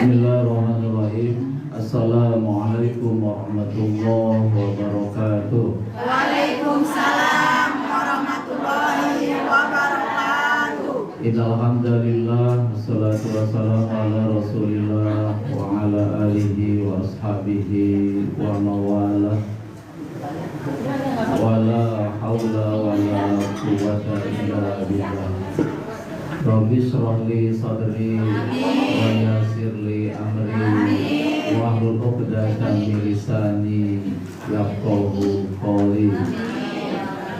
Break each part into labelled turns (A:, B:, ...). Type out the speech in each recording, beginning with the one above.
A: Bismillahirrahmanirrahim. Assalamualaikum warahmatullahi wabarakatuh.
B: Waalaikumsalam warahmatullahi wabarakatuh.
A: Innal hamdalillah wassalatu wassalamu ala Rasulillah wa ala alihi wa ashabihi wa mawalah. Wala haula wala quwwata illa billah. Rabbi shrah li sadri wa yassir li amri wahlul 'uqdatam min lisani yafqahu qawli.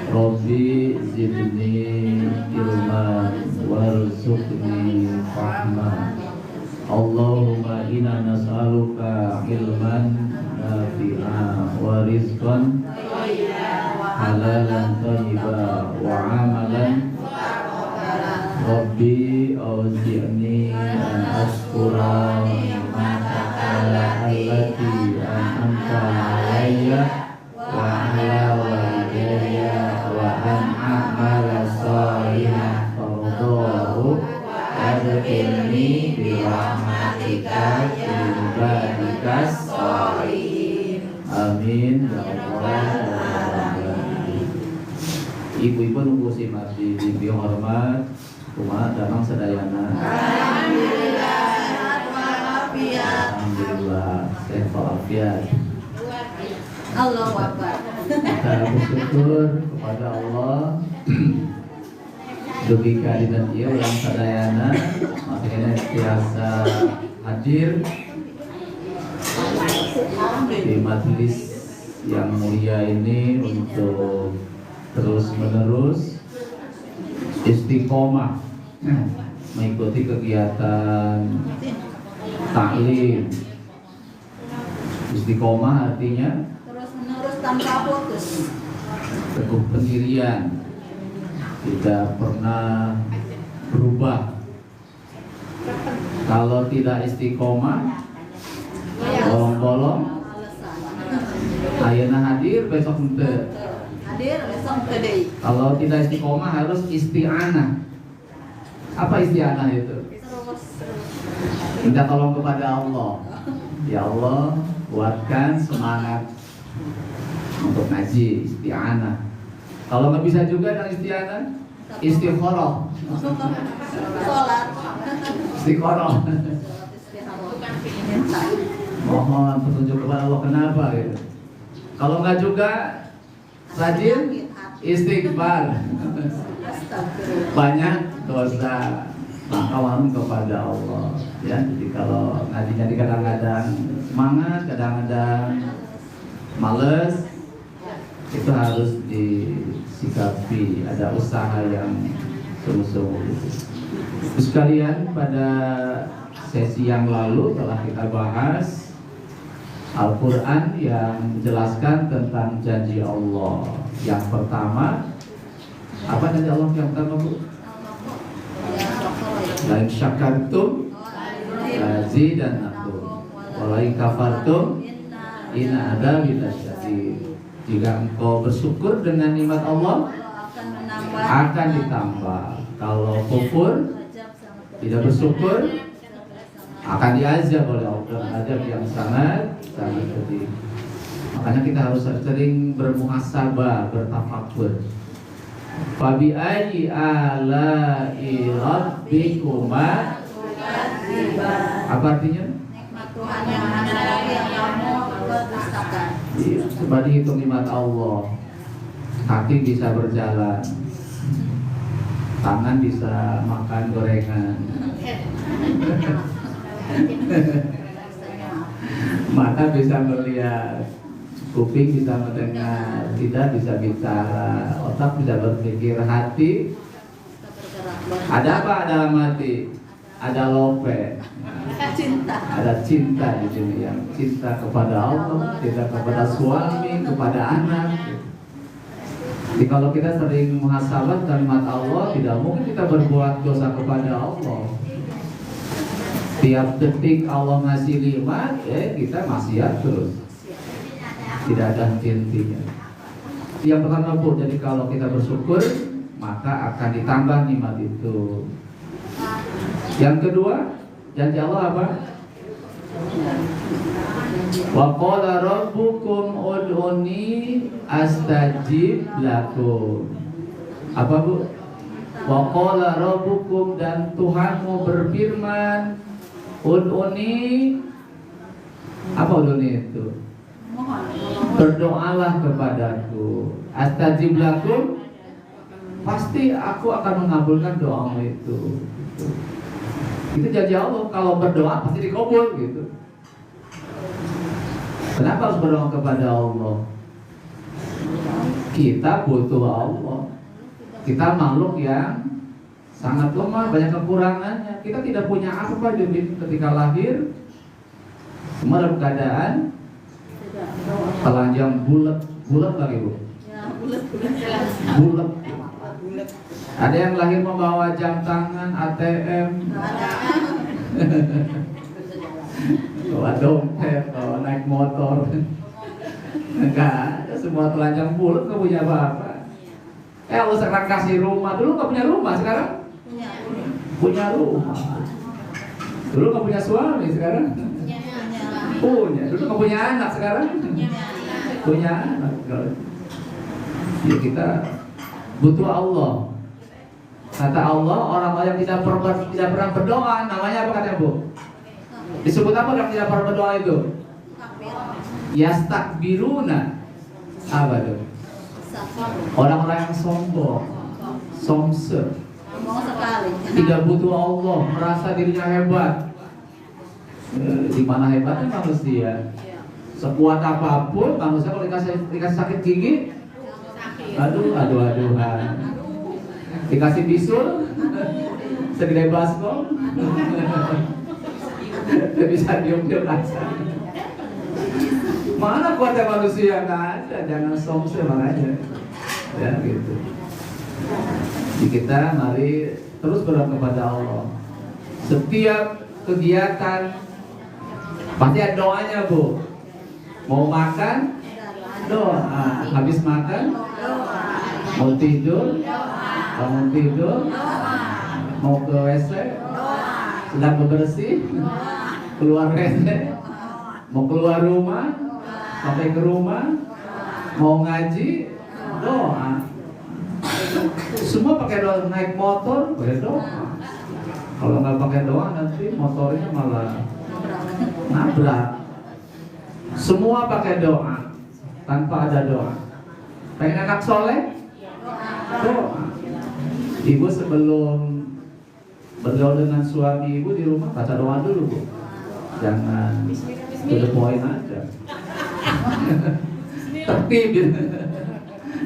A: Rabbi zidni ilman warzuqni fahma. Allahumma inna nas'aluka ilman nafi'a wa rizqan halalan thayyiban wa amalan. Rabbi auzi'ni an ashkura ni'mataka allati an'amta 'alayya wa 'ala walidayya wa an a'mala shalihan tardahu adkhilni bi rahmatika fi ibadikas sholihin. Amin ya Allah. Ibu-ibu nunggu si mati di hormat kumaha damang sadayana.
B: Alhamdulillah walafiat.
A: Alhamdulillah sehat walafiat.
B: Allahu Akbar.
A: Kita bersyukur kepada Allah dugi kehadiran ieu yang sadayana makanya biasa hadir di majelis yang mulia ini untuk terus menerus istiqomah mengikuti kegiatan taklim. Istiqomah artinya
B: Terus menerus tanpa putus.
A: teguh pendirian, tidak pernah berubah. Kalau tidak istiqomah, bolong-bolong, ayeuna hadir besok henteu.
B: Hadir besok tadi.
A: Kalau tidak istiqomah harus isti'anah. Apa isti'anah itu? Minta tolong kepada Allah. Ya Allah, kuatkan semangat untuk ngaji, isti'anah. Kalau nggak bisa juga dengan isti'anah, istikharah.
B: Sholat.
A: Istikharah. Mohon petunjuk kepada Allah kenapa gitu. Kalau nggak juga rajin istighfar. Banyak dosa maka mohon kepada Allah ya. Jadi kalau ngajinya di kadang-kadang semangat, kadang-kadang males, itu harus disikapi, ada usaha yang sungguh-sungguh. Sekalian, pada sesi yang lalu telah kita bahas Al-Quran yang menjelaskan tentang janji Allah. Yang pertama, apa janji Allah yang pertama, Bu? Lain syakartum lazidannakum wa lain kafartum inna adzabi lasyadid. Jika engkau bersyukur dengan nikmat Allah akan ditambah. Kalau kufur, tidak bersyukur, akan diazab oleh Allah, azab yang sangat pedih. Makanya kita harus sering bermuhasabah, bertafakur. Fabi ayyi ala'i rabbikuma tukadziban. Apa artinya?
B: Nikmat Tuhan yang mana lagi yang kamu berdustakan.
A: Iya, coba dihitung nikmat Allah. Kaki bisa berjalan, tangan bisa makan gorengan, mata bisa melihat, kuping bisa mendengar, lidah bisa bicara, otak bisa berpikir, hati ada apa dalam hati? Ada lope, ada cinta di sini, yang cinta kepada Allah, cinta kepada suami, kepada anak. Jadi kalau kita sering muhasabah kalimat Allah, tidak mungkin kita berbuat dosa kepada Allah. Tiap detik Allah ngasih nikmat, kita maksiat terus. Tidak ada henti-hentinya. Yang pertama Bu, jadi kalau kita bersyukur maka akan ditambah nikmat itu. Yang kedua, janji Allah apa? Wa qala rabbukum ud'uni astajib lakum. Apa Bu? Wa qala rabbukum, dan Tuhanmu berfirman, ud'uni. Apa ud'uni itu? Berdoalah kepadaku, astajib lakum, pasti aku akan mengabulkan doamu itu. Itu janji Allah, kalau berdoa pasti dikabul gitu. Kenapa harus berdoa kepada Allah? Kita butuh Allah. Kita makhluk yang sangat lemah, banyak kekurangannya. Kita tidak punya apa ketika lahir. Semua dalam keadaan telanjang bulat lagi Bu. Bulat. Ada yang lahir membawa jam tangan, ATM, bawa dompet, bawa naik motor. Enggak ada, semua telanjang bulat, nggak punya apa-apa. Allah sekarang kasih rumah, dulu nggak punya rumah, sekarang punya rumah. Dulu nggak punya suami, sekarang punya. Dulu nggak punya anak, sekarang punya anak. Ya kita butuh Allah. Kata Allah, orang-orang yang tidak pernah berdoa, namanya apa katanya Bu? Disebut apa yang tidak pernah berdoa itu? Yastakbiruna. Apa itu? Orang-orang yang sombong, somse, tidak butuh Allah, merasa dirinya hebat. Di mana hebatnya manusia? Sekuat apapun manusia, kalau dikasih sakit gigi, aduh-aduhan. Dikasih bisul segede baskom, tidak bisa diem-diem aja. Mana kuatnya manusia? Nggak ada. Jangan somse makanya. Ya gitu. Jadi kita mari terus berdoa kepada Allah. Setiap kegiatan pasti ada doanya Bu. Mau makan, doa. Habis makan, mau tidur, bangun tidur, mau ke WC, sedang bebersih, keluar WC, mau keluar rumah, sampai ke rumah, mau ngaji, doa. Semua pakai doa. Naik motor, pakai doa. Kalau nggak pakai doa nanti motornya malah nabrak. Semua pakai doa, tanpa ada doa. Pengen anak soleh, doa. Ibu sebelum bergaul dengan suami ibu di rumah baca doa dulu Bu. Jangan to the point aja. Tertib.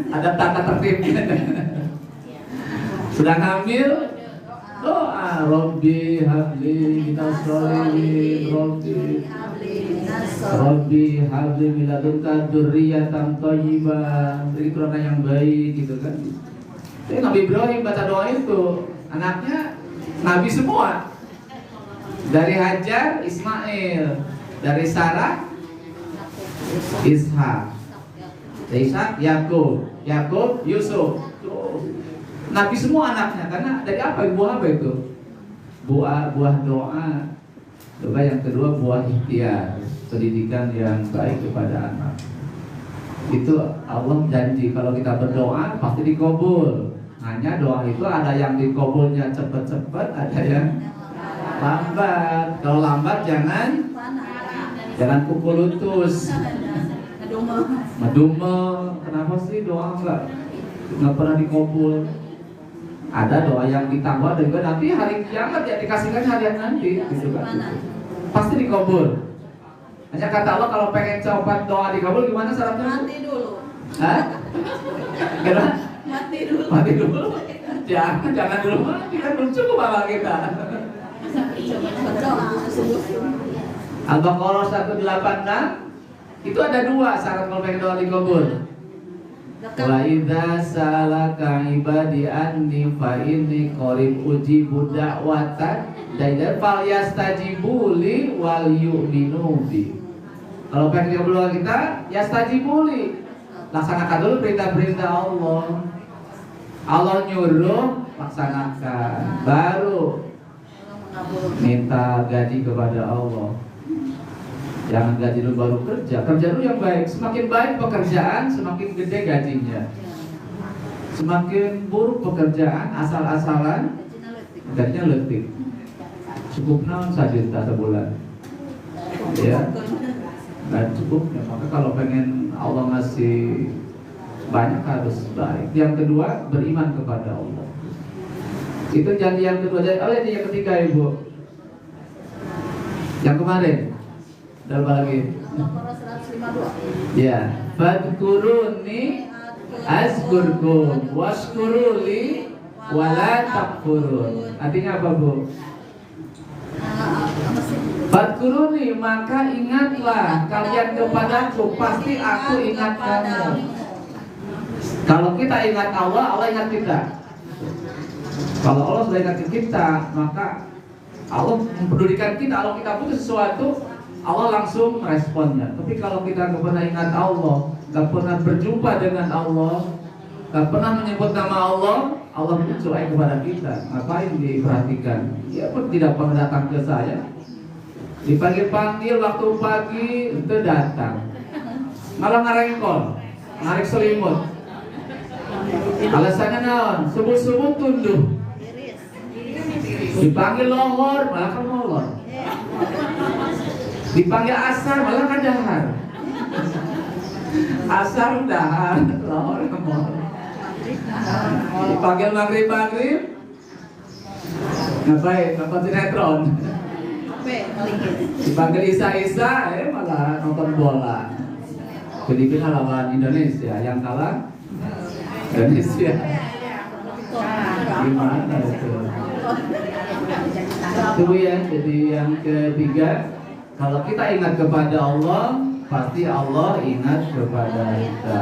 A: Ada tata tertib. Sedang hamil, doa. Robbi habli minas sholihin, Robbi habli min ladunka dzurriyyatan thayyibah. Jadi keturunan yang baik gitu kan. Jadi Nabi Ibrahim baca doa itu, anaknya Nabi semua. Dari Hajar, Ismail. Dari Sarah, Ishak. Dari Ishak, Yakub, Yusuf. Nabi semua anaknya. Karena dari apa? Buah apa itu? Buah doa. Doa yang kedua buah ikhtiar, pendidikan yang baik kepada anak. Itu Allah janji kalau kita berdoa pasti dikabul. Hanya doa itu ada yang dikabulnya cepat-cepat, ada yang lambat. Kalau lambat jangan pukul lutus, medume. Kenapa sih doa nggak pernah dikabul? Ada doa yang ditambah dan juga nanti hari kiamat ya dikasihkan hadiah nanti, gitu kan? Pasti dikabul. Hanya kata Allah kalau pengen cepat doa dikabul gimana syaratnya?
B: Mati dulu.
A: Hah? Kenapa? Mati dulu. Jangan dulu mati, kan belum cukup apa kita. Al-Baqarah 186 itu ada dua syarat kalau pengen doa dikabul. Wa idza salaka ibadi anni fa inni qarib ujibu da'watan da'a fal yastajibu li wal yu'minu bi. Kalau pengen dikabul doa kita, yastajibu li. Laksanakan dulu perintah-perintah Allah. Allah nyuruh, laksanakan. Baru minta gaji kepada Allah. Jangan gaji lu baru kerja, kerja lu yang baik. Semakin baik pekerjaan, semakin gede gajinya. Semakin buruk pekerjaan, asal-asalan, gajinya letik. Cukup 1 juta sebulan. Ya, nggak cukup. Ya. Maka kalau pengen Allah ngasih banyak harus baik. Yang kedua, beriman kepada Allah. Itu janji yang kedua. Jadi yang ketiga, Ibu. Yang kemarin. Dalam lagi.
B: Al-Baqarah 152.
A: Ya, fadkuruni azkurkum waskuruli wala takfurun. Artinya apa, Bu?
B: Apa sih?
A: Fadkuruni, maka ingatlah kalian kepadaku, pasti aku ingat kamu. Kalau kita ingat Allah, Allah ingat kita. Kalau Allah sudah ingat kita, maka Allah mempedulikan kita. Kalau kita butuh sesuatu, Allah langsung responnya. Tapi kalau kita nggak pernah ingat Allah, nggak pernah berjumpa dengan Allah, nggak pernah menyebut nama Allah, Allah pun cuek kepada kita. Ngapain diperhatikan? Dia pun tidak pernah datang ke saya. Dipanggil-panggil waktu pagi itu datang, malah ngarengkol, narik selimut. Alasannya naon? Subuh-subuh tunduh. Dipanggil lohor, malah kan molor. Dipanggil asar, malah kan dahar. Asar dahar, lohor molor. Dipanggil maghrib, ngapain? Nonton sinetron. Dipanggil Isa, malah nonton bola. Filipina lawan Indonesia, yang kalah Indonesia. Gimana itu? Itu ya. Jadi yang ketiga, kalau kita ingat kepada Allah, pasti Allah ingat kepada kita.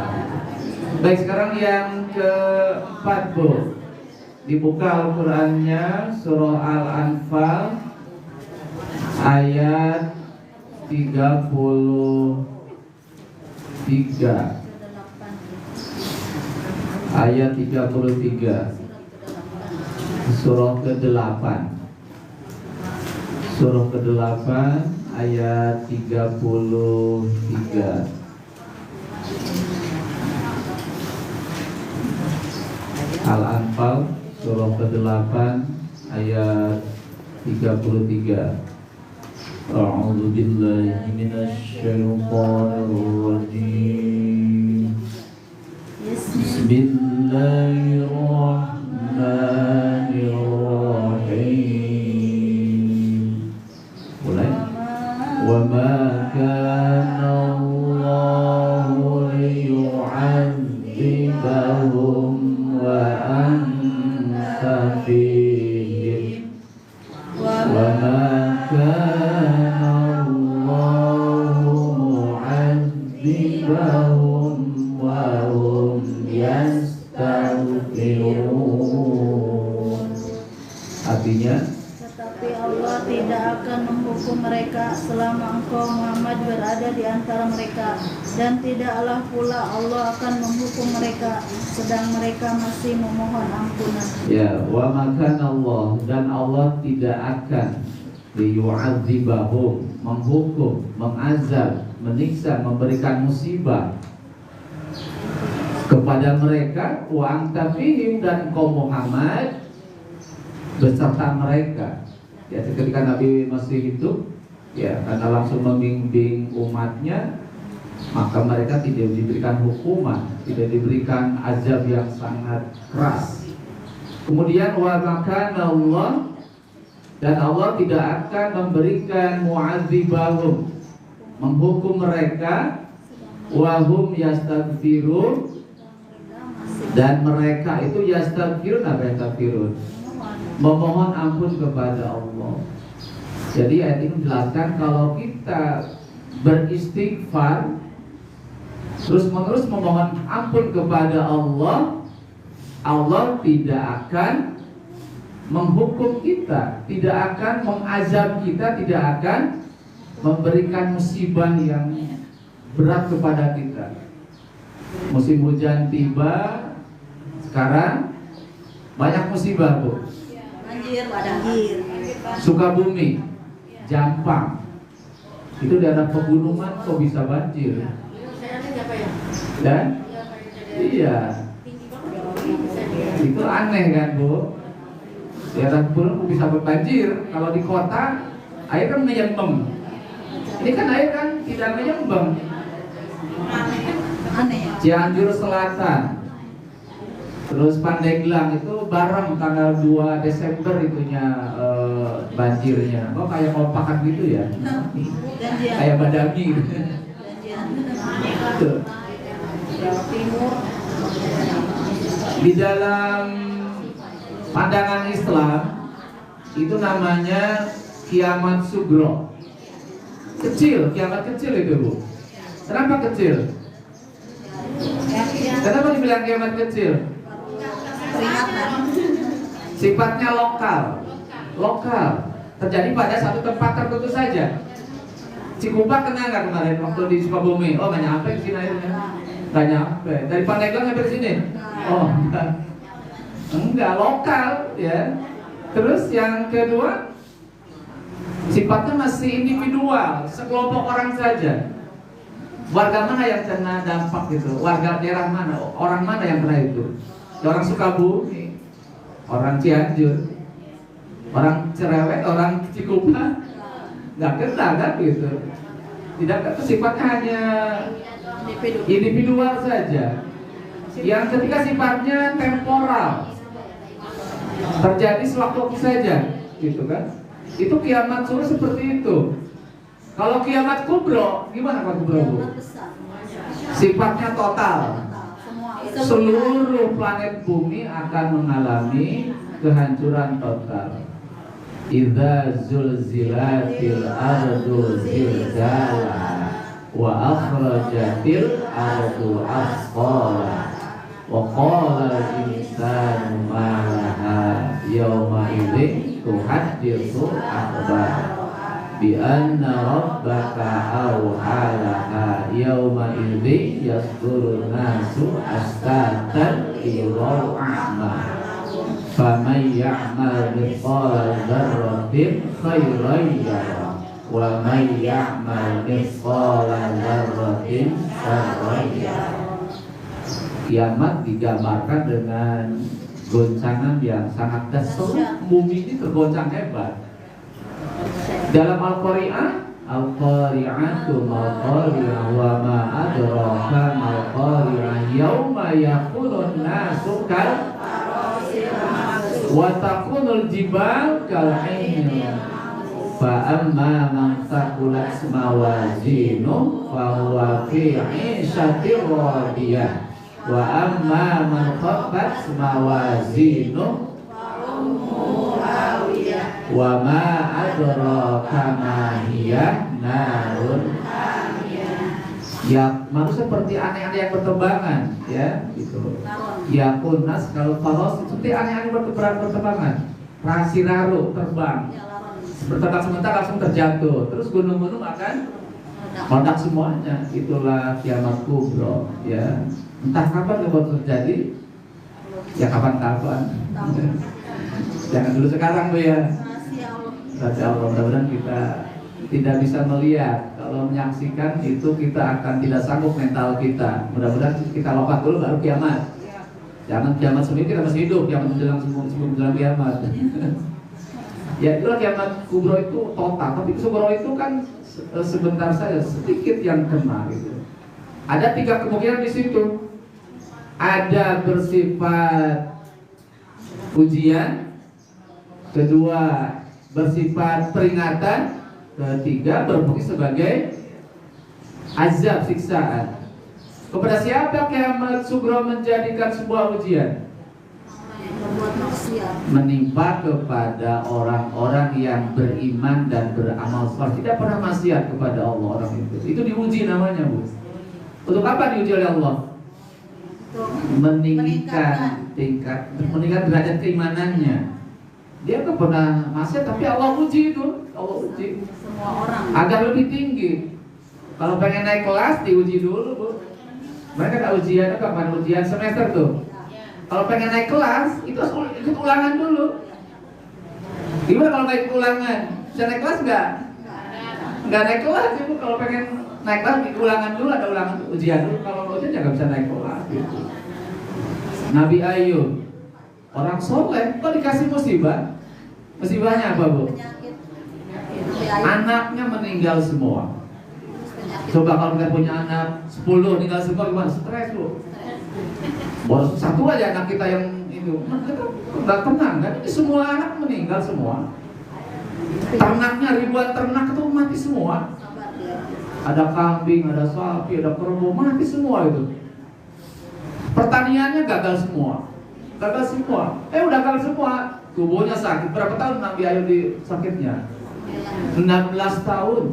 A: Baik, sekarang yang keempat, Bu. Dibuka Al-Qur'annya, surah Al-Anfal ayat 33. Ayat 33. Surah ke-8. Surah ke-8 ayat 33. Al-Anfal surah ke-8 ayat 33. A'udzu billahi minasy syaithanir rajim. Bismillahirrahmanirrahim. Mulai. Wa ma kana Allahu liyu'adzibahum wa anta fihim. Wa ma kana Allahu mu'adzibahum wa hum yastaghfirun. Artinya,
B: Tetapi Allah tidak akan menghukum mereka selama engkau Muhammad berada di antara mereka, dan tidaklah pula Allah akan menghukum mereka sedang mereka masih memohon ampunan.
A: ya, wa makan Allah, dan Allah tidak akan liyu'adzibahum, menghukum, mengazab, menyiksa, memberikan musibah kepada mereka, wa anta fihim, dan engkau Muhammad beserta mereka. Ya, ketika Nabi masih hidup, ya, karena langsung membimbing umatnya, maka mereka tidak diberikan hukuman, tidak diberikan azab yang sangat keras. Kemudian wa makan Allah, dan Allah tidak akan memberikan mu'adzibahum, menghukum mereka, wahum yastaghfirun, dan mereka itu yastaghfirun. Apa yastaghfirun? Memohon ampun kepada Allah. Jadi ayat ini menjelaskan kalau kita beristighfar terus menerus memohon ampun kepada Allah, Allah tidak akan menghukum kita, tidak akan mengazab kita, tidak akan memberikan musibah yang berat kepada kita. Musim hujan tiba, sekarang banyak musibah, Bu.
B: Banjir, badai.
A: Sukabumi, Jampang, Itu daerah pegunungan kok bisa banjir. Dan iya, itu aneh kan Bu. Daerah pegunungan kok bisa banjir. Kalau di kota air kan menyembeng. Ini kan air kan tidak menyembeng.
B: Aneh ya.
A: Cianjur Selatan, terus Pandeglang itu bareng tanggal 2 Desember itunya banjirnya. Oh kayak kompakan gitu ya,
B: Ganjian.
A: kayak badami gitu.
B: Ganjian.
A: Tuh.
B: Jawa Timur.
A: Di dalam pandangan Islam itu namanya kiamat sugro. Kecil, kiamat kecil itu Bu. Kenapa kecil? Kenapa dibilang kiamat kecil?
B: Peringatan.
A: Sifatnya lokal. Lokal. Terjadi pada satu tempat tertentu saja. Cikupa kena nggak kemarin waktu di Sukabumi? Oh nggak nyampe ke sini airnya. Nggak nyampe. Dari Pandeglang sampai sini? Oh enggak lokal ya. Terus yang kedua, sifatnya masih individual, sekelompok orang saja. Warga mana yang kena dampak itu? Warga daerah mana? Orang mana yang kena itu? Orang Sukabumi, orang Cianjur, orang Cerewet, orang Cikupa, nggak kena kan gitu. Tidak, sifatnya hanya individual saja. Yang ketiga sifatnya temporal, terjadi sewaktu-waktu saja, gitu kan? Itu kiamat sugro seperti itu. Kalau kiamat kubro, gimana Pak kubro Bu? Sifatnya total. Seluruh planet bumi akan mengalami kehancuran total. Idza zulzilatil ardu zilzalaha wa akhrajatil ardu asqalaha wa qala al-insanu ma laha yawma idzin tuhadditsu akhbaraha bi anna rabbaka awhalaha yawma idzi yasdurun nasu astatan ila a'ma faman ya'mal mithqala dzarratin khairan yarah wa man ya'mal mithqala dzarratin syarran yarah. Kiamat digambarkan dengan goncangan yang sangat dahsyat. Bumi ini tergoncang hebat. Dalam Al-Qari'atu mal-Qari'ah wa ma adraka mal-Qari'ah yauma yakunun nasu kal wa takunul jibal kal aini fa amma man taqulat mawazinu fa huwa fi 'ishatir radiyah wa amma man khaffat mawazinu wa ma adraka ma hiya narun ya, manusia seperti aneh-aneh yang berterbangan ya gitu. Ya kunas kalau faros seperti aneh-aneh berterbangan. Rasi raru terbang. Berterbang sebentar langsung terjatuh. Terus gunung-gunung akan meledak semuanya. Itulah kiamat kubro ya. Entah kapan itu terjadi. Ya kapan-kapan. Jangan dulu sekarang Bu ya. Rahasia Allah, mudah-mudahan kita tidak bisa melihat. Kalau menyaksikan itu kita akan tidak sanggup mental kita. Mudah-mudahan kita lompat dulu baru kiamat. Jangan kiamat sebelum kita masih hidup, kiamat menjelang sebelum menjelang kiamat. Ya itulah kiamat kubro itu total. Tapi sugro itu kan sebentar saja, sedikit yang kena gitu. Ada 3 kemungkinan di situ. Ada bersifat ujian, kedua bersifat peringatan, ketiga berfungsi sebagai azab, siksaan. Kepada siapa kiamat sugro menjadikan sebuah ujian? Menimpa kepada orang-orang yang beriman dan beramal saleh, tidak pernah maksiat kepada Allah orang itu. Itu diuji namanya Bu. Untuk apa diuji oleh Allah? Meningkatkan derajat keimanannya. Dia nggak pernah maksiat, tapi Allah uji itu, Allah uji
B: semua orang
A: agar lebih tinggi. Kalau pengen naik kelas diuji dulu Bu. Mereka ada ujian, kapan ujian semester tuh. Kalau pengen naik kelas itu harus ikut ulangan dulu. Gimana kalau nggak ikut ulangan? Bisa naik kelas nggak? Nggak naik kelas ibu, kalau pengen naik lagi ulangan dulu, ada ulangan ujian dulu, kalau ujian ya nggak bisa naik kelas gitu. Nabi Ayub, orang soleh, kok dikasih musibah? Musibahnya apa bu? Anaknya meninggal semua. Coba kalau kita punya anak 10 meninggal semua gimana? Stres bu. Baru satu aja anak kita yang itu, kita nggak tenang kan? Ini semua anak meninggal semua. Ternaknya ribuan ternak itu mati semua. Ada kambing, ada sapi, ada kerbau, mati semua itu. Pertaniannya gagal semua. Gagal semua. Udah gagal semua. Tubuhnya sakit. Berapa tahun Nabi Ayub di sakitnya? 16 tahun.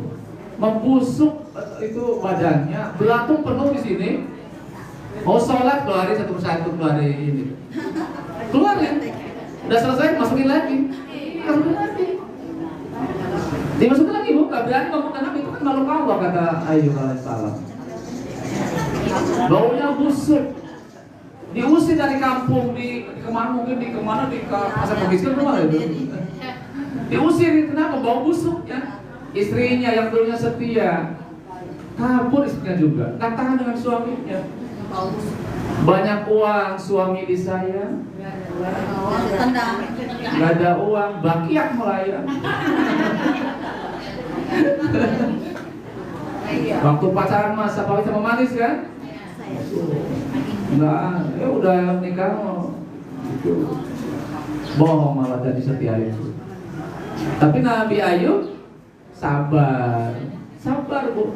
A: Membusuk itu badannya, belatung penuh di sini. Mau sholat keluarin satu persatu, keluarin ini. Keluarin. Udah selesai masukin lagi. Masukin lagi. Dimasukin lagi bu, gak berani ngomongkan Nabi, itu kan makhluk Allah kata Ayub alaihissalam. Baunya busuk. Diusir dari kampung, di kemana mungkin, di kemana, di pasar miskin rumah itu. Diusir, kenapa? Bau busuk ya. Istrinya yang dulunya setia kabur, istrinya juga nggak tahan dengan suaminya. Banyak uang, suami disayang, nggak ada uang, bakiak melayang. Waktu pacaran masa pahit sama manis kan? Enggak, udah nikah gitu. Bohong malah jadi setia itu. Tapi Nabi Ayub sabar, sabar bu.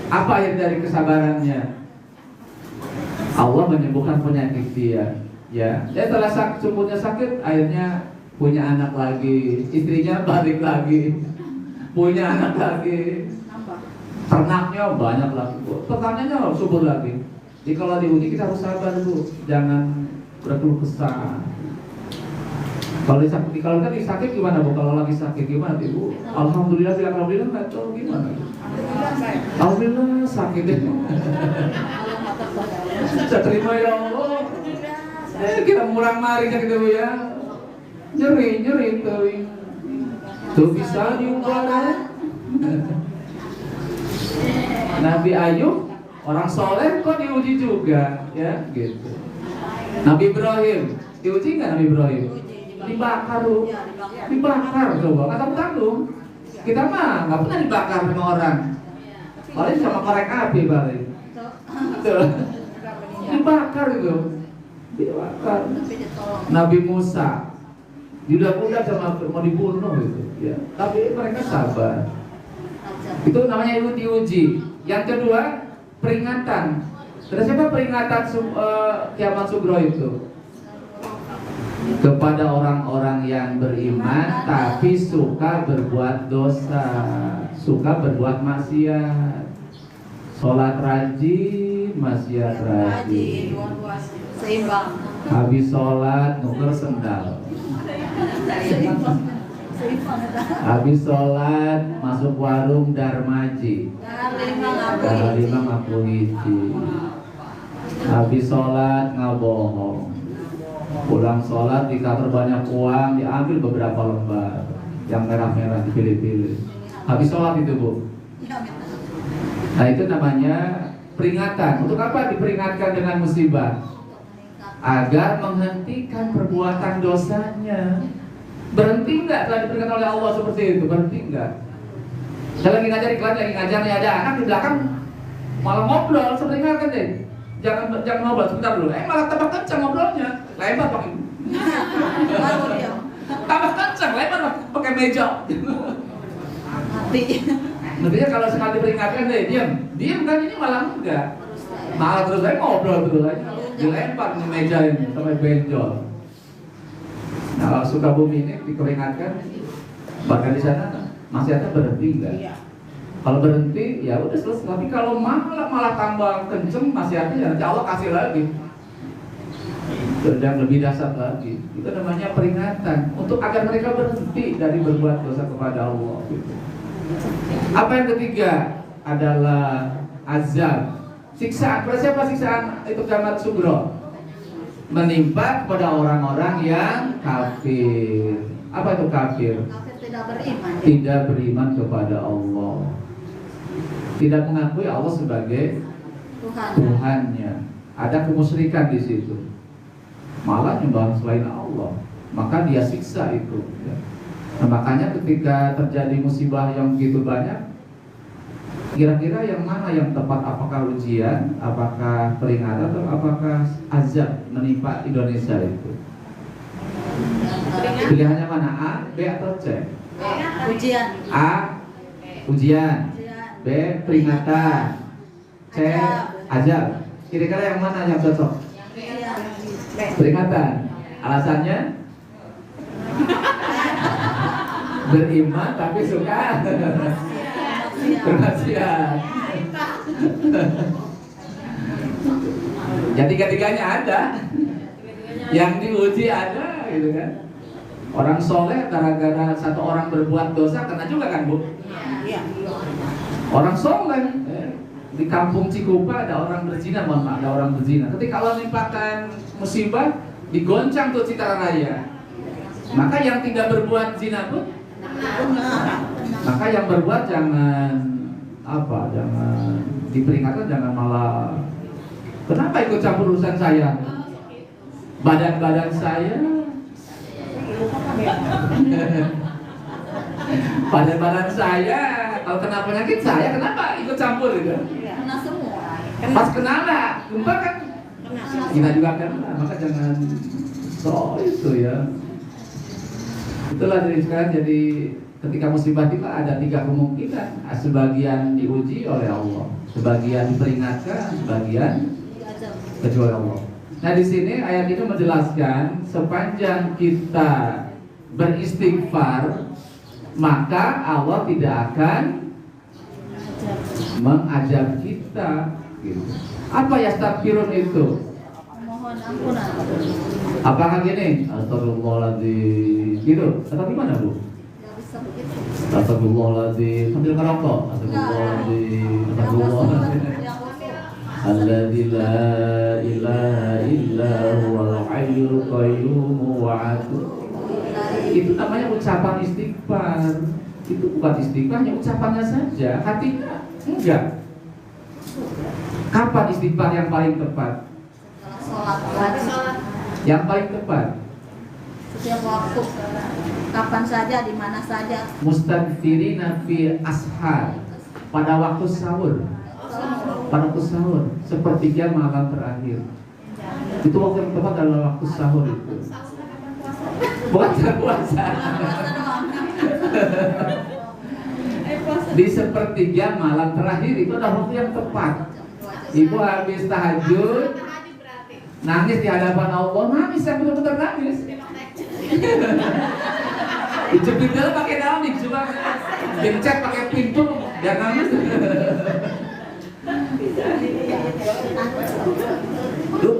A: Apa akhir dari kesabarannya? Allah menyembuhkan penyakit dia. Ya, dia setelah sumurnya sakit, akhirnya punya anak lagi, istrinya balik lagi, punya anak lagi, ternaknya banyak lagi bu. Pertanyaannya subur lagi. Jadi kalau diuji kita harus sabar bu, jangan berkeluh kesah. Kalau tadi sakit gimana bu? Kalau lagi sakit gimana ibu? Alhamdulillah, alhamdulillah nggak tahu gimana. Alhamdulillah sakit deh. Saya terima ya Allah. Kita murang mari kan gitu ya. Nyeri tuh bisa diubah. Nabi Ayub orang soleh kok diuji juga ya gitu. Nabi Ibrahim diuji nggak Nabi Ibrahim? Dibakar lu, dibakar coba, kata tanggung. Kita mah nggak pernah dibakar sama orang, paling sama korek api paling. Dibakar itu, dibakar. Nabi Musa, udah sama mau dibunuh itu, ya. Tapi mereka sabar. Itu namanya diuji. Yang kedua peringatan. Terus siapa peringatan kiamat sugro itu? Kepada orang-orang yang beriman tapi suka berbuat dosa, suka berbuat maksiat. Sholat rajin, maksiat rajin.
B: Seimbang.
A: Habis sholat nuker sendal. Habis sholat masuk warung Darmaji. Darlima ngaku hiji. Habis sholat ngabohong. Pulang sholat di kamar banyak uang, diambil beberapa lembar yang merah-merah, dipilih-pilih. Habis sholat itu bu. Nah itu namanya peringatan. Untuk apa diperingatkan dengan musibah? Agar menghentikan perbuatan dosanya. Berhenti nggak telah diperingatkan oleh Allah seperti itu? Berhenti nggak? Saya lagi ngajar iklan, lagi ngajar nih, ada anak di belakang malah ngobrol, saya peringatkan deh. Jangan ngobrol sebentar dulu. Malah tambah kencang ngobrolnya, lebar pakai. Tambah kencang, lebar pakai meja. Nantinya kalau sekali diperingatkan deh, diam kan ini malah enggak. Malah terus saya ngobrol terus aja, dilempar nih meja ini sampai benjol. Nah kalau Sukabumi ini diperingatkan, bahkan di sana masih ada berhenti enggak? Kalau berhenti ya udah selesai. Tapi kalau malah tambah kenceng masih ada ya nanti Allah kasih lagi. Dan lebih dasar lagi. Itu namanya peringatan untuk agar mereka berhenti dari berbuat dosa kepada Allah. Gitu. Apa yang ketiga adalah azab, siksaan. Pada siapa siksaan itu kiamat sugro? Menimpa kepada orang-orang yang kafir. Apa itu kafir?
B: Kafir tidak beriman.
A: tidak beriman kepada Allah, tidak mengakui Allah sebagai
B: Tuhan.
A: Tuhannya. Ada kemusyrikan di situ, malah nyembah selain Allah, maka dia siksa itu. Ya. Nah, makanya ketika terjadi musibah yang begitu banyak, kira-kira yang mana yang tepat? Apakah ujian, apakah peringatan, atau apakah azab menimpa Indonesia itu? Pilihannya mana? A, B atau C?
B: Ujian.
A: A, ujian. B, peringatan. C, azab. Kira-kira yang mana yang cocok?
B: Ujian.
A: Peringatan. Alasannya? Beriman tapi suka bermaksiat. Jadi ketiganya ada, yang diuji ada, gitu kan? Orang soleh gara-gara satu orang berbuat dosa kena juga kan, Bu?
B: Iya.
A: Orang soleh di kampung Cikupa ada orang berzina, mohon maaf, ada orang berzina. Ketika Allah menimpakan musibah, digoncang tuh Citra Raya. Maka yang tidak berbuat zina pun, maka yang berbuat jangan jangan diperingatkan, jangan malah kenapa ikut campur urusan saya, badan saya, badan saya, kalau kena penyakit saya, kenapa ikut campur gitu?
B: Kena semua.
A: Pas kena lah, gempa kan kita juga kena, maka jangan itu ya. Itulah dari sekarang, jadi ketika musibah tiba ada tiga kemungkinan. Sebagian diuji oleh Allah, sebagian diperingatkan, sebagian kecuali Allah. Nah di sini ayat ini menjelaskan sepanjang kita beristighfar maka Allah tidak akan mengazab kita. Gitu. Apa yastaghfirun itu?
B: Mohon ampunan.
A: Apakah gini? Astagfirullahaladzim gitu? Atau gimana, Bu?
B: Gak bisa begitu.
A: Astagfirullahaladzim sambil ngerokok. Astagfirullahaladzim. Astagfirullahaladzim. Alladzi la ilaha illa huwal hayyul qayyum wa itu namanya ucapan istighfar. Itu bukan istighfar, hanya ucapannya saja, hatinya enggak. Kapan istighfar yang paling tepat?
B: Sholat.
A: Yang paling tepat
B: Setiap waktu. Kapan saja, di mana saja.
A: mustaghfirina fi ashar, pada waktu sahur. Pada waktu sahur, sepertiga malam terakhir. Itu waktu yang tepat adalah waktu sahur itu. Bukan puasa. Di sepertiga malam terakhir itu adalah waktu yang tepat. Ibu habis tahajud, nangis di hadapan Allah, nangis yang benar-benar nangis. Dijepit dulu pakai daun, coba gencet pakai pintu, jangan nangis.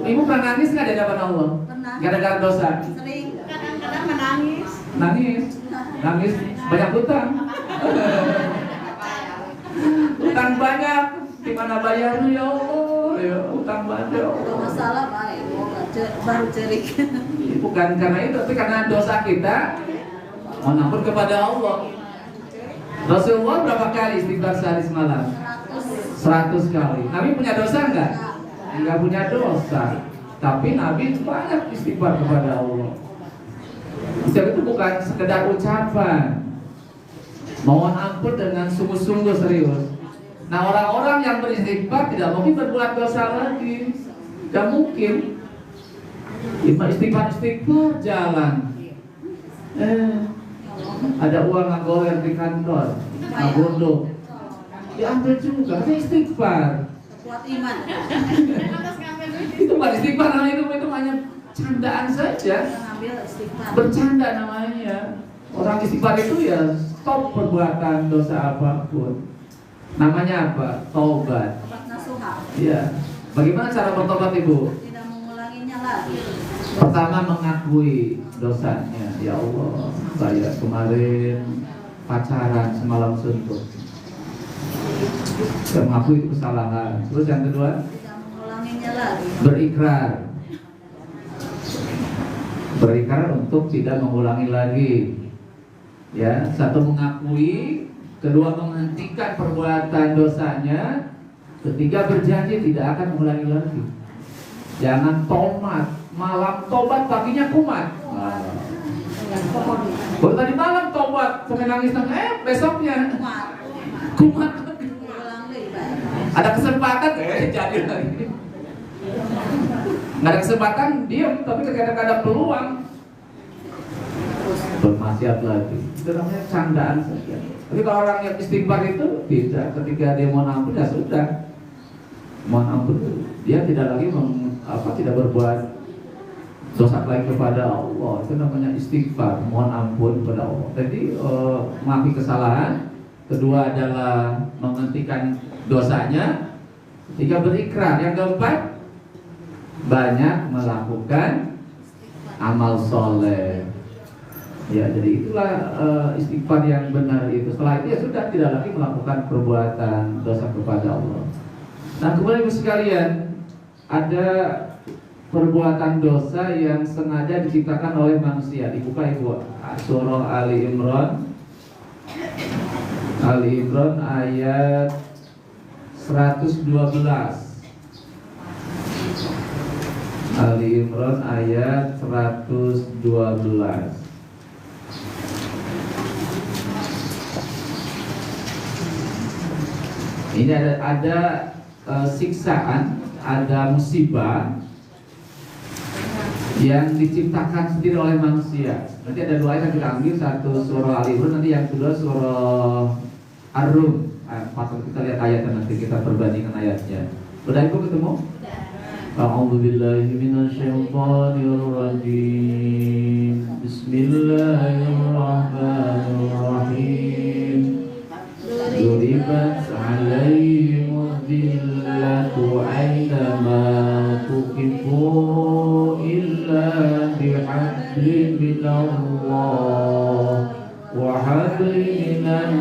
A: Ibu pernah nangis nggak di hadapan Allah?
B: Pernah.
A: Gara-gara dosa?
B: Sering. Kadang-kadang menangis.
A: Nangis banyak utang. Utang banyak, gimana bayarnya ya Allah? Ya, utang banyak.
B: Kalau masalah baik, baru cerik.
A: Bukan karena itu, tapi karena dosa kita. Mohon ampun kepada Allah. Rasulullah berapa kali istighfar sehari semalam? 100 kali. Nabi punya dosa enggak? Enggak punya dosa. Tapi Nabi banyak istighfar kepada Allah. Istighfar itu bukan sekedar ucapan. Mohon ampun dengan sungguh-sungguh serius. Nah orang-orang yang beristighfar tidak mungkin berbuat dosa lagi. Tidak mungkin. Istighfar jalan. Ada uang ngagoler di kantor, ngabunduk, diambil juga, itu istighfar.
B: Kuat iman.
A: Itu bukan istighfar, itu hanya candaan saja.
B: Ngambil istighfar.
A: Bercanda namanya. Orang istighfar itu ya stop perbuatan dosa apapun. Namanya apa? Taubat.
B: Obat nasuha.
A: Iya. Bagaimana cara bertobat, Ibu?
B: Tidak mengulanginya lagi.
A: Pertama mengakui dosanya. Ya Allah, saya kemarin pacaran semalam suntuk. Saya mengakui itu kesalahan. Terus yang kedua,
B: Tidak mengulanginya lagi.
A: berikrar untuk tidak mengulangi lagi. Ya, satu mengakui, kedua menghentikan perbuatan dosanya, ketiga berjanji tidak akan mengulangi lagi. Jangan tomat, malam tobat paginya kumat. Baru tadi malam tobat, sampai nangis, besoknya kumat. Ada kesempatan, jadi lagi. Nggak ada kesempatan, diam. Tapi ketika ada peluang, bermaksiat lagi. Itu namanya candaan saja. Tapi kalau orang yang istighfar itu tidak. Ketika dia mohon ampun, ya sudah. Mohon ampun, dia tidak lagi tidak berbuat dosa lagi kepada Allah. Itu namanya istighfar, mohon ampun kepada Allah. Jadi mengakui kesalahan. Kedua adalah menghentikan dosanya. Tiga, berikrar. Yang keempat, banyak melakukan amal soleh. Ya, jadi itulah istighfar yang benar itu. Setelah itu ya sudah, tidak lagi melakukan perbuatan dosa kepada Allah. Nah, kemudian ibu sekalian, ada perbuatan dosa yang sengaja diciptakan oleh manusia. Dibuka ibu, surah Ali Imran. Ali Imran ayat 112. Ali Imran ayat 112. Ini ada siksaan, ada musibah yang diciptakan sendiri oleh manusia. Nanti ada dua ayat yang kita ambil, satu surah Ali Imran, nanti yang kedua surah Ar-Rum. Kita lihat ayatnya, nanti kita perbandingkan ayatnya. Udah ibu ketemu? A'udzubillahi minasyaitonirrajim. Bismillahirrahmanirrahim. Duribat 'alaihimul dhillatu 'ainama tuqifu illa bihablin minallah wa hablin minan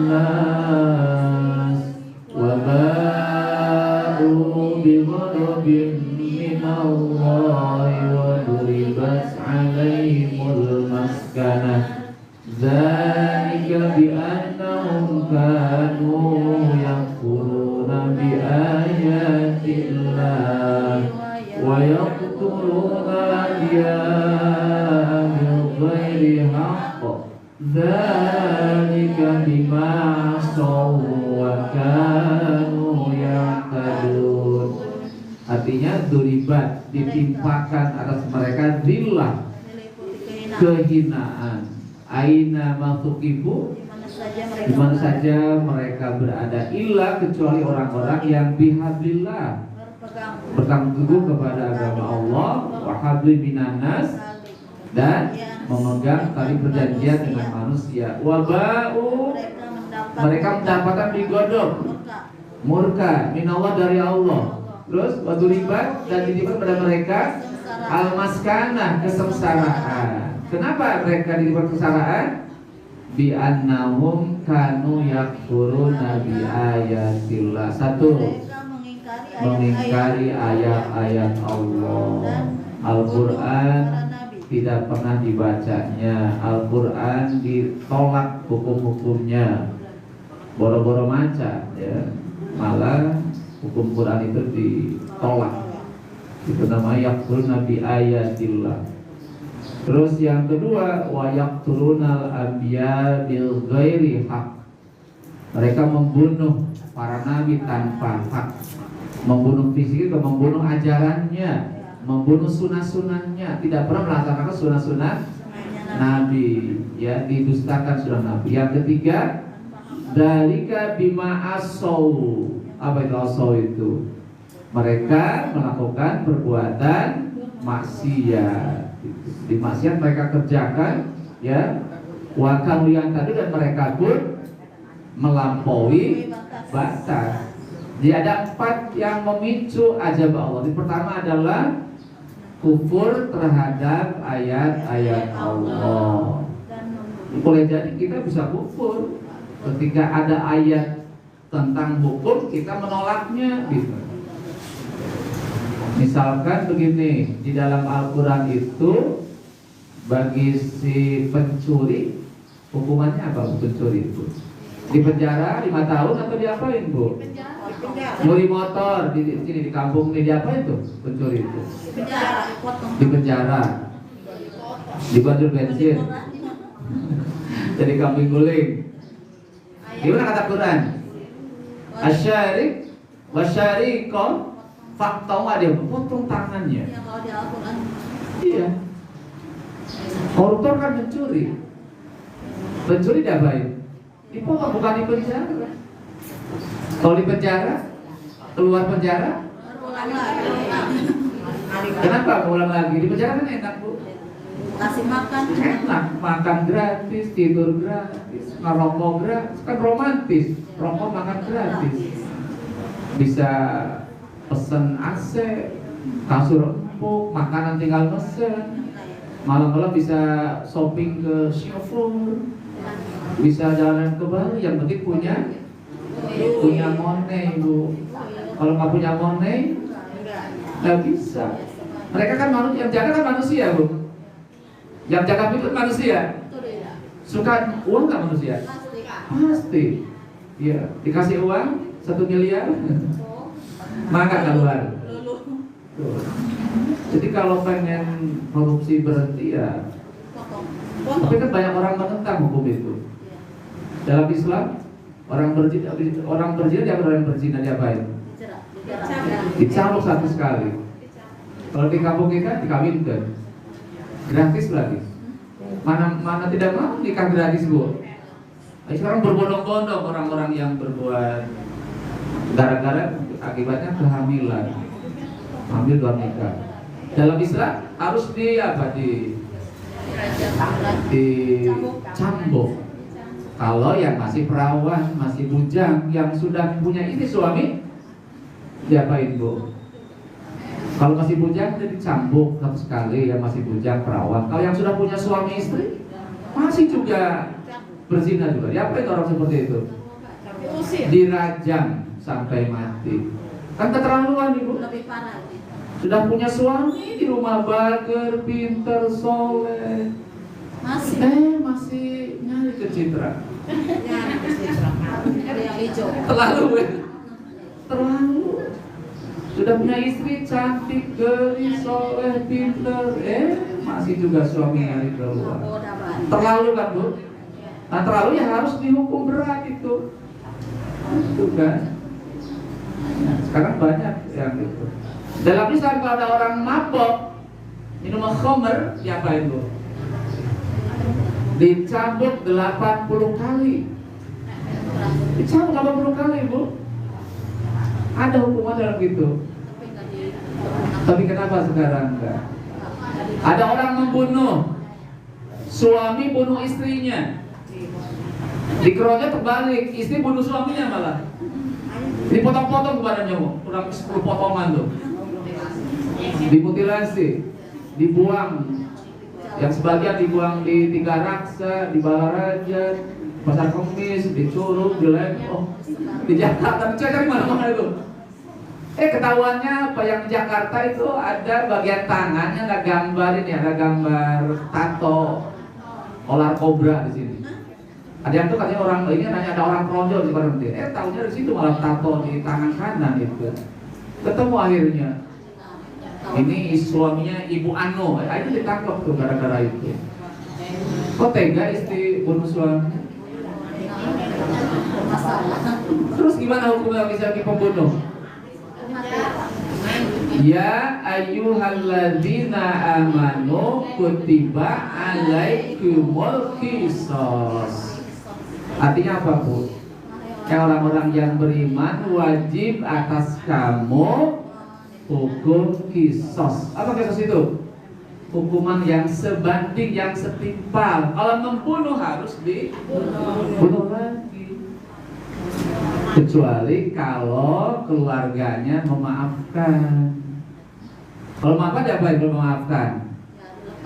A: nas wa ba'u bighadabin minallahi wa duribat 'alaihimul maskanah. Dzalika bi'annahum kanu yakfuruna biayatillah wa yaqtuluna al-anbiya'a bighairi haqq. Dzalika bima 'asaw wa kanu ya'tadun. Artinya duribat, ditimpakan atas mereka dhillah, kehinaan. Aina masukibu, di mana saja mereka berada, illa kecuali orang-orang yang bihablillah, berpegang teguh kepada agama Allah, wa habli minanas, dan memegang tali perjanjian dengan manusia. Wa ba'u, mereka mendapatkan bigodok, murka minallah, dari Allah. Terus waduribat, dan ditimpakan pada mereka al-maskanah, kesengsaraan. Kenapa mereka diberi kesengsaraan? Bi annahum kanu yakfuruna bi ayatillah. Satu, mengingkari ayat-ayat Allah. Al-Quran tidak pernah dibacanya. Al-Quran ditolak hukum-hukumnya. Boro-boro maca, ya. Malah hukum Quran itu ditolak. Itu namanya yakfuruna bi ayatillah. Terus yang kedua, wa yaqtulunal anbiya bil ghairi haq. Mereka membunuh para nabi tanpa hak. Membunuh fisik itu membunuh ajarannya, membunuh sunah-sunahnya, tidak pernah melaksanakan sunah-sunah nabi, ya, didustakan sunah nabi. Yang ketiga, dalika bima asaw. Apa itu asaw itu? Mereka melakukan perbuatan maksiat. Di maksiat mereka kerjakan, ya, wakam yang tadi, dan mereka pun melampaui batas. Jadi ada 4 yang memicu azab Allah. Yang pertama adalah kufur terhadap ayat-ayat Allah. Boleh jadi kita bisa kufur ketika ada ayat tentang hukum, kita menolaknya, gitu. Misalkan begini, di dalam Al-Quran itu bagi si pencuri Hukumannya apa Bu pencuri itu? Di penjara 5 tahun atau diapain Bu? Nyuri motor di sini di kampung ini diapain tuh pencuri itu? Di penjara. Dibanjur bensin. Jadi kambing guling. Gimana kata Quran? Asyarik wasyariqah faktau dia potong tangannya. Iya. Koruptor kan mencuri. Pencuri diapain? Dipotong, bukan di penjara. Kalau di penjara, keluar penjara, kenapa ulang lagi? Di penjara kan enak Bu.
B: Kasih makan.
A: Enak, makan gratis, tidur gratis, ngerokok gratis, kan romantis. Rokok makan gratis. Bisa pesen AC, kasur empuk, makanan tinggal pesen. Malam-malam bisa shopping ke Singapura, bisa jalan ke Bali. Yang penting punya money Bu. Kalau nggak punya money, nggak bisa. Mereka kan manusia, yang jaga kan manusia Bu. Yang jaga pintu manusia. Suka uang nggak manusia? Pasti. Iya, dikasih uang 1 miliar, maka keluar. Jadi kalau pengen korupsi berhenti ya, tapi kan banyak orang menentang hukum itu. Dalam Islam, orang berzina dia orang berzina diapain? Dicambuk 1 kali. Kalau di kampung kita dikawinkan, gratis lagi. Mana tidak mau nikah gratis Bu? Sekarang berbondong-bondong orang-orang yang berbuat gara-gara akibatnya kehamilan, hamil luar nikah. Dalam Islam harus dicambuk. Kalau yang masih perawan, masih bujang, yang sudah punya ini suami, diapain Bu? Kalau masih bujang jadi dicambuk 1 kali, yang masih bujang perawan. Kalau yang sudah punya suami istri, masih juga berzina juga. Diapain orang seperti itu? Dirajam sampai mati. Kan keterlaluan Ibu.
B: Lebih parah.
A: Sudah punya suami di rumah bager, pinter, soleh, masih nyari kecitra. Terlalu. Sudah punya istri cantik, gelis, soleh, pinter, masih juga suami nyari keluar. Terlalu kan Bu? Nah terlalu ya harus dihukum berat itu. Itu kan. Sekarang banyak yang itu. Dalam Islam kalau ada orang mabok minum khamr, diapain Bu? Dicambuk 80 kali. Dicambuk 80 kali Bu. Ada hukuman dalam gitu. Tapi kenapa sekarang enggak? Ada orang membunuh, suami bunuh istrinya. Dikeroyok terbalik, istri bunuh suaminya malah. Dipotong-potong badannya Bu, kurang 10 potongan tuh. Dimutilasi, dibuang. Yang sebagian dibuang di Tiga Raksa, di Balaraja, Pasar Kemis, di Curug, di Lempong, di Jakarta. Cari mana-mana itu. Ketahuannya apa yang di Jakarta itu ada bagian tangannya ada gambar ini, ada gambar tato ular kobra di sini. Ada yang tuh katanya orang ini nanya ada orang kronjol di berhenti. Tahunya di situ malah tato di tangan kanan itu. Ketemu akhirnya. Ini suaminya Ibu Ano, itu ditangkap tuh gara-gara itu. Kok tega istri bunuh suami? Terus gimana hukumnya bisa pembunuh? Ya ayyuhalladzina amanu kutiba alaikumul qisas. Artinya apa Bu? Orang-orang yang beriman wajib atas kamu hukum kisos. Apa kisos itu? Hukuman yang sebanding, yang setimpal. Kalau membunuh harus dibunuh lagi. Kecuali kalau keluarganya memaafkan. Kalau maafkan apa yang memaafkan?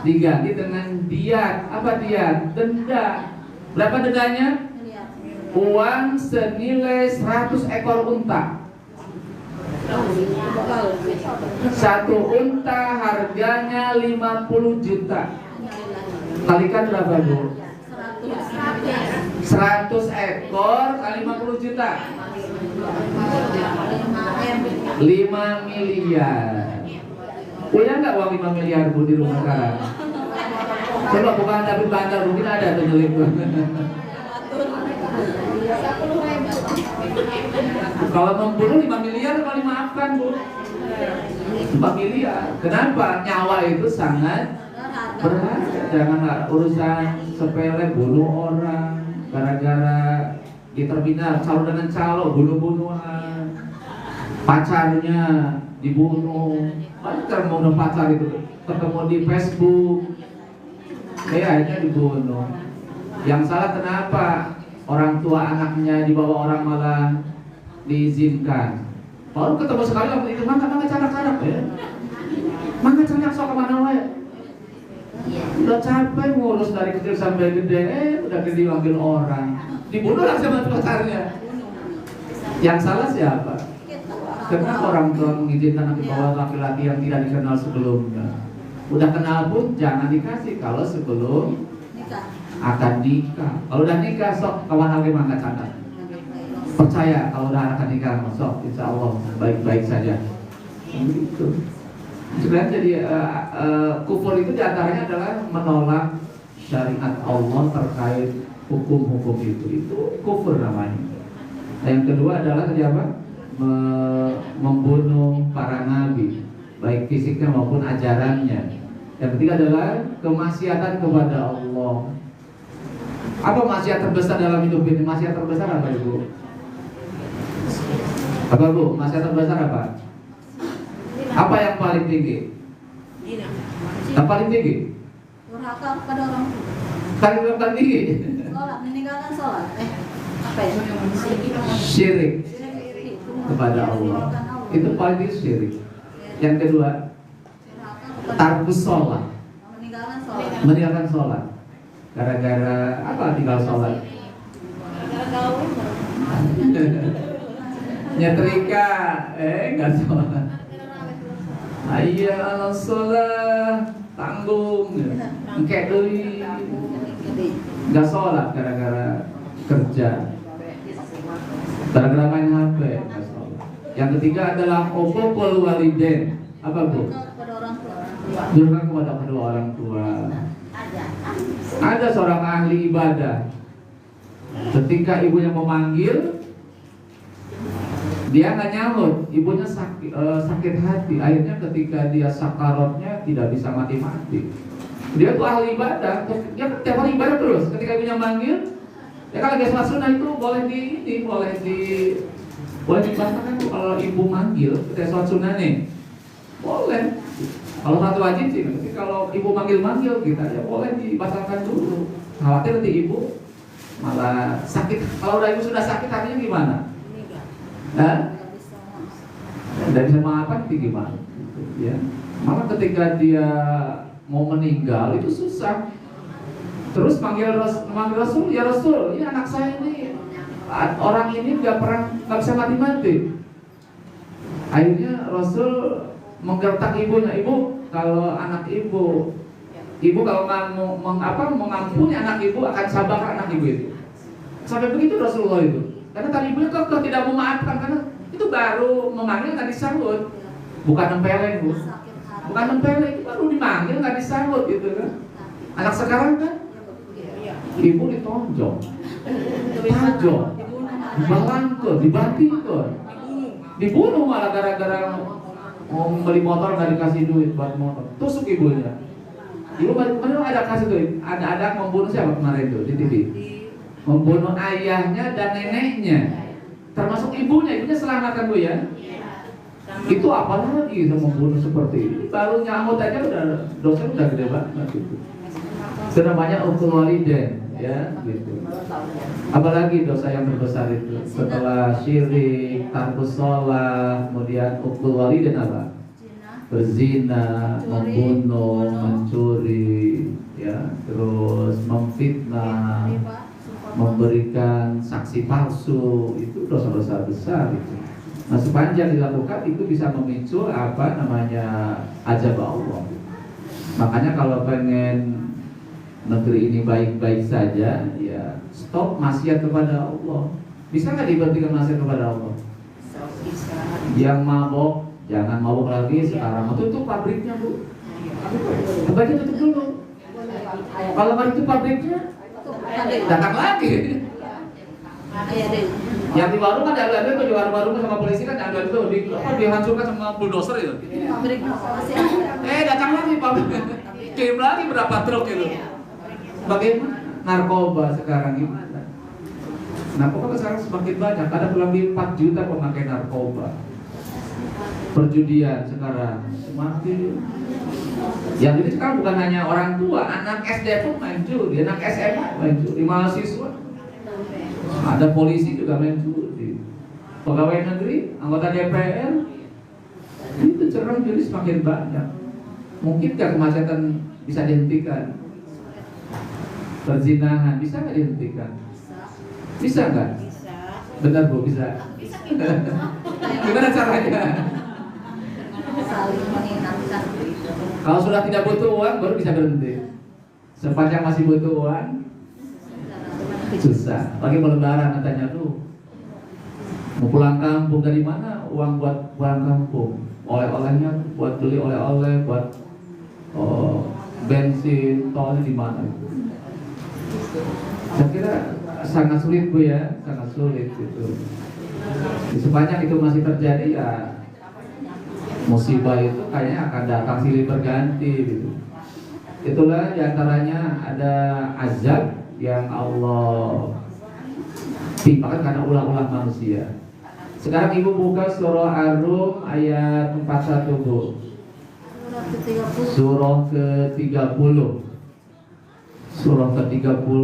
A: Diganti dengan diat. Apa diat? Denda. Berapa dendanya? Uang senilai 100 ekor unta. 1 unta harganya 50 juta. Kalikan berapa Bu? 100 ekor kali 50 juta. 5 miliar. Punya nggak uang 5 miliar Bu di rumah sekarang? Coba bukan tapi bandar mungkin ada tuh nyelip. Kalau membunuh 5 miliar kalau dimaafkan Bu. 4 miliar. Kenapa? Nyawa itu sangat berharga. Janganlah urusan sepele bunuh orang gara-gara di terminal calo dengan calo, bunuh-bunuhan, pacarnya dibunuh. Banyak kan mau pacar itu ketemu di Facebook, akhirnya dibunuh. Yang salah kenapa? Orang tua anaknya dibawa orang malah diizinkan. Baru ketemu sekali langsung itu mangga canak-canak ya. Mangga canak sok kemana wae. Udah capek ngurus dari kecil sampai gede, udah gede diambil orang. Dibunuh langsung sama pacarnya. Yang salah siapa? Karena orang tua mengizinkan anak bawa laki-laki yang tidak dikenal sebelumnya. Udah kenal pun jangan dikasih kalau sebelum akan nikah. Kalau udah nikah sok kawan lagi mangga canak. Percaya kalau udah akan nikah sok insya Allah baik-baik saja. Begitu. Sebenarnya jadi kufur itu diantaranya adalah menolak syariat Allah terkait hukum-hukum itu kufur namanya. Yang kedua adalah tadi apa? Membunuh para nabi, baik fisiknya maupun ajarannya. Yang ketiga adalah kemaksiatan kepada Allah. Apa maksiat terbesar dalam hidup ini? Maksiat terbesar apa Ibu? Apa Bu? Maksiat terbesar apa? Apa yang paling tinggi? Yang paling tinggi?
B: Durhaka kepada orang tua.
A: Paling tinggi?
B: Sholat, meninggalkan sholat. Apa itu?
A: Syirik kepada Allah. Itu paling tinggi syirik. Yang kedua, tarkus sholat.
B: Meninggalkan sholat.
A: Meninggalkan sholat. Gara-gara apa tinggal sholat? Nyetrika, nggak sholat. Ayya ala sholat, tanggung, engkek deui, nggak sholat gara-gara kerja, gara-gara main HP, nggak sholat. Yang ketiga adalah uququl walidain. Apa Bu?
B: Kepada orang tua.
A: Durhaka kepada kedua orang tua. Ada seorang ahli ibadah, ketika ibunya memanggil, dia nggak nyahut, ibunya sakit hati. Akhirnya ketika dia sakarotnya tidak bisa mati-mati. Dia tuh ahli ibadah, dia tiap hari ibadah terus. Ketika ibunya manggil, ya kalau lagi sholat sunnah itu boleh dibatalkan kalau ibu manggil ketika sholat sunnah nih, boleh. Kalau satu wajib sih, tapi kalau ibu manggil kita ya boleh dibatalkan dulu. Khawatir nanti ibu malah sakit. Kalau udah ibu sudah sakit hatinya gimana? Tidak bisa maafkan itu gimana? Ya. Maka ketika dia mau meninggal itu susah. Terus manggil Rasul, ya Rasul, ini anak saya ini orang ini nggak bisa mati-mati. Akhirnya Rasul menggertak ibunya, ibu kalau anak ibu kalau mengampuni anak ibu akan sabar anak ibu itu. Sampai begitu Rasulullah itu. Karena tadi ibunya kok tidak memaafkan karena itu baru memanggil nggak disambut, bukan nempeleng Bu, bukan nempeleng itu baru dimanggil nggak disambut gitu kan. Anak sekarang kan ibu ditonjok, tajok, dibalangkut, dibantingkut, dibunuh malah gara-gara mau beli motor nggak dikasih duit buat motor, tusuk ibunya. Ibu memang ada kasih duit, ada membunuh siapa kemarin itu di TV? Membunuh ayahnya dan neneknya, termasuk ibunya selamatkan Bu ya. Itu apa lagi membunuh seperti ini? Baru nyamut aja udah dosa udah gede banget gitu. Sudah banyak uqul walidain ya gitu. Apalagi dosa yang terbesar itu setelah syirik, tarkus sholat, kemudian uqul walidain apa? Berzina, membunuh, mencuri, ya, terus memfitnah, memberikan saksi palsu, itu dosa-dosa besar itu. Nah, sepanjang dilakukan itu bisa memicu apa namanya azab Allah. Makanya kalau pengen negeri ini baik-baik saja, ya stop maksiat kepada Allah. Bisa nggak diberhentikan maksiat kepada Allah? Yang mabok jangan mabok lagi sekarang. Tutup pabriknya bu. Sebaiknya tutup dulu. Kalau nggak tutup pabriknya, datang lagi. Yang di warung kan ada tuh di warung-warung sama polisi kan ada tuh dihancurkan sama bulldozer itu. Datang lagi pabrik. Kirim lagi berapa truk itu. Bagaimana narkoba sekarang gimana? Narkoba sekarang semakin banyak. Ada kurang lebih 4 juta pemakai narkoba. Perjudian sekarang semakin. Yang ini sekarang bukan hanya orang tua, anak SD pun main judi, anak SMA main judi, mahasiswa. Ada polisi juga main judi. Pegawai negeri, anggota DPR. Itu cerang judi semakin banyak. Mungkinkah kemacetan bisa dihentikan? Perzinahan bisa nggak dihentikan? Bisa nggak? Benar bu, bisa. Gimana caranya?
B: Saling mengingatkan.
A: Kalau sudah tidak butuh uang baru bisa berhenti. Sepanjang masih butuh uang susah. Lagi mau lebaran katanya tuh mau pulang kampung, dari mana uang buat pulang kampung? Oleh-olehnya buat beli oleh-oleh, buat bensin, tolnya di mana? Saya kira sangat sulit bu ya, sangat sulit gitu. Sepanjang itu masih terjadi ya musibah itu kayaknya akan datang silih berganti gitu. Itulah diantaranya ada azab yang Allah timpakan karena ulah-ulah manusia. Sekarang ibu buka surah Ar-Rum ayat 41 bu. Surah ke-30. Surah ke-30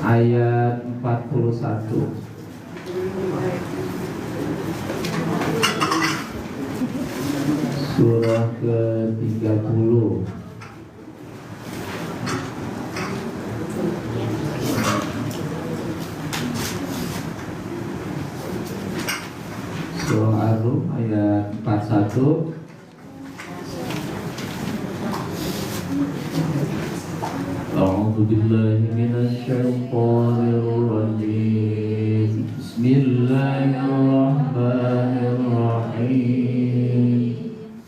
A: ayat 41. Surah ke-30. Surah Ar-Rum ayat 41. A'udzu billahi minasyaitonir rajim. Bismillahirrahmanirrahim.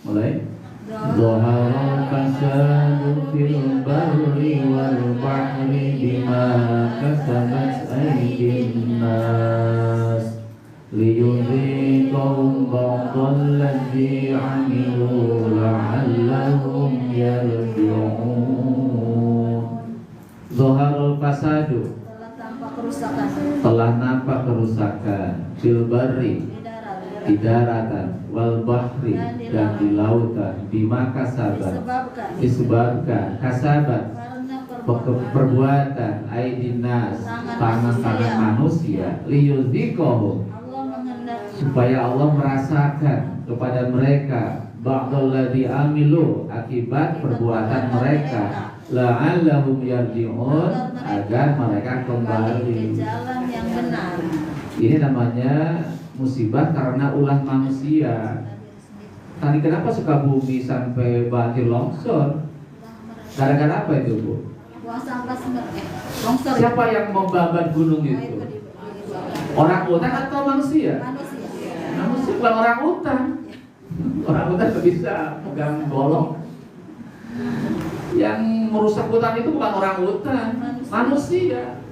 A: Mulai. Zahara fasadu fil barri wal bahri bima kasabat aydin nas liyudhiqahum ba'dalladzi 'amilu la'allahum yarji'un. Zaharul fasadu, telah nampak kerusakan fil barri, di daratan, wal bahri, dan di lautan, bima kasabat, disebabkan kasabat, perbuatan aidinas, tangan-tangan manusia, liyudhiqahum, supaya Allah merasakan kepada mereka ba'dalladzi amilu, akibat perbuatan mereka, la'allahum yarji'un, agar mereka kembali
B: ke jalan yang benar.
A: Ini namanya musibah karena ulah manusia. Tadi kenapa Sukabumi sampai banjir longsor? Gara-gara apa itu bu?
B: Buang sampah longsor.
A: Siapa yang membabat gunung itu? Orang hutan atau manusia? Manusia, bukan orang hutan. Orang hutan tidak bisa pegang golong. Yang merusak hutan itu bukan orang hutan, manusia.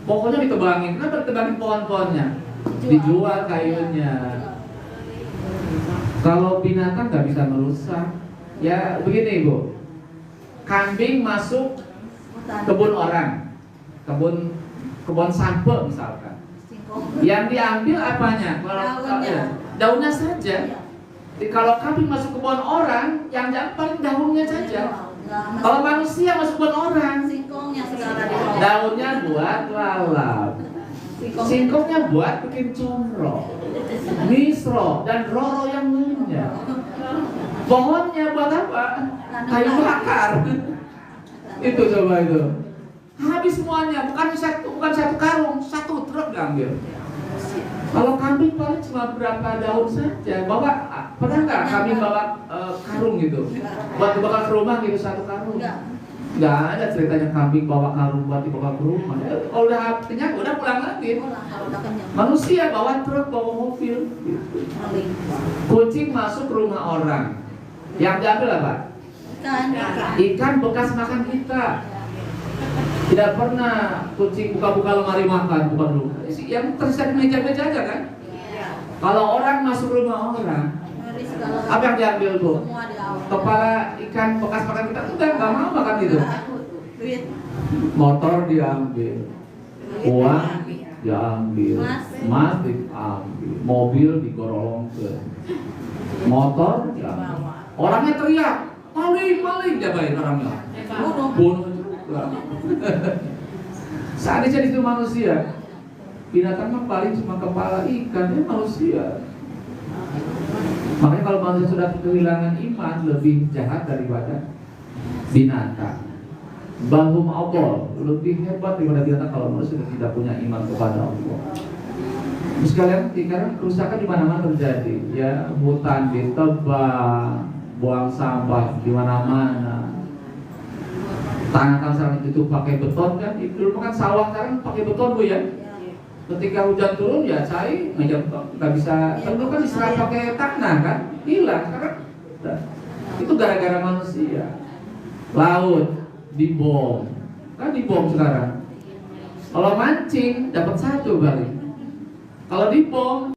A: Pokoknya ditebangin. Kenapa ditebangin pohon-pohonnya? Dijual kayunya. Kalau binatang nggak bisa merusak. Ya begini bu, kambing masuk kebun orang, kebun sampe misalkan. Yang diambil apanya? Daunnya saja. Kalau kambing masuk kebun orang, yang diambil daunnya saja. Kalau manusia masuk kebun orang, daunnya buat lalap, singkongnya buat bikin comro, misro, dan roro yang lainnya. Pohonnya buat apa? Kayu bakar. Itu coba itu. Habis semuanya, bukan satu karung, satu truk diambil. Kalau kambing paling cuma berapa daun saja. Pernah nggak kambing bawa karung gitu? Buat dibakar ke rumah gitu, satu karung. Nggak ada ceritanya kambing bawa karung buat dibawa ke rumah. Kalau udah kenyang udah pulang lagi.
B: Kalau udah kenyang.
A: Manusia bawa truk, bawa mobil. Gitu.
B: Maling.
A: Kucing masuk ke rumah orang. Yang diambil apa? Ikan bekas makan kita. Tidak pernah kucing buka-buka lemari makan, bukan dulu. Yang tersisa di meja-meja aja kan? Kalau orang masuk rumah orang, apa yang diambil bu?
B: Semua diawal.
A: Kepala ikan bekas makan kita nggak mau makan itu.
B: Duit.
A: Motor diambil, uang diambil, emas diambil, mobil digorolongkeun, motor diambil. Orangnya teriak, maling, maling, diapain orangnya? Bunuh. Seandainya itu manusia, binatang mah paling cuma kepala ikan, ya manusia. Makanya kalau manusia sudah kehilangan iman, lebih jahat daripada binatang. Bahum Allah lebih hebat daripada binatang kalau manusia tidak punya iman kepada Allah. Sekalian, sekarang kerusakan di mana-mana terjadi, ya hutan ditebang, buang sampah di mana-mana. Tanah sekarang itu pakai beton kan, dulu kan sawah sekarang pakai beton bu ya. Ketika hujan turun ya cair, nggak bisa. Dulu kan diserap pakai tanah kan, hilang sekarang. Itu gara-gara manusia. Laut dibom, kan dibom sekarang. Kalau mancing dapat satu balik. Kalau dibom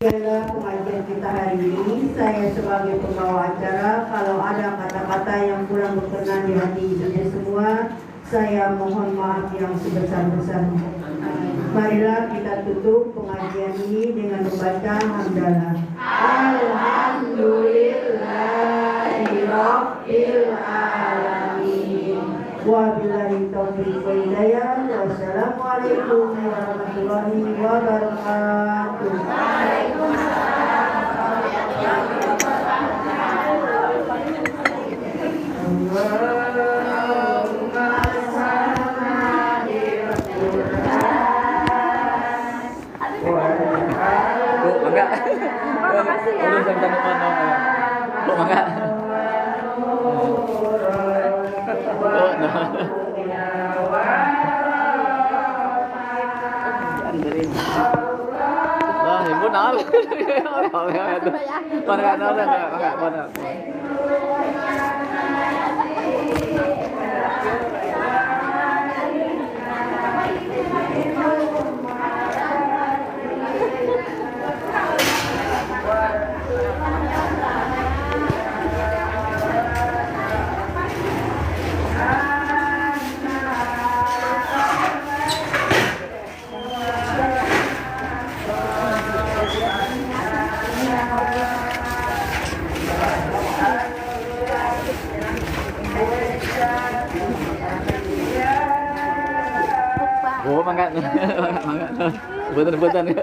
C: Adalah pengajian kita hari ini. Saya sebagai pembawa acara, kalau ada kata-kata yang kurang berkenan di hati kita semua, saya mohon maaf yang sebesar-besarnya. Marilah kita tutup pengajian ini dengan membaca hamdalah. Alhamdulillahirabbil alamin. Wabillahi taufiq wal hidayah. Wassalamualaikum warahmatullahi wabarakatuh.
A: Makasih ya. Wah, ibu nol. Oh, mangga. Mangga. Betul-betul.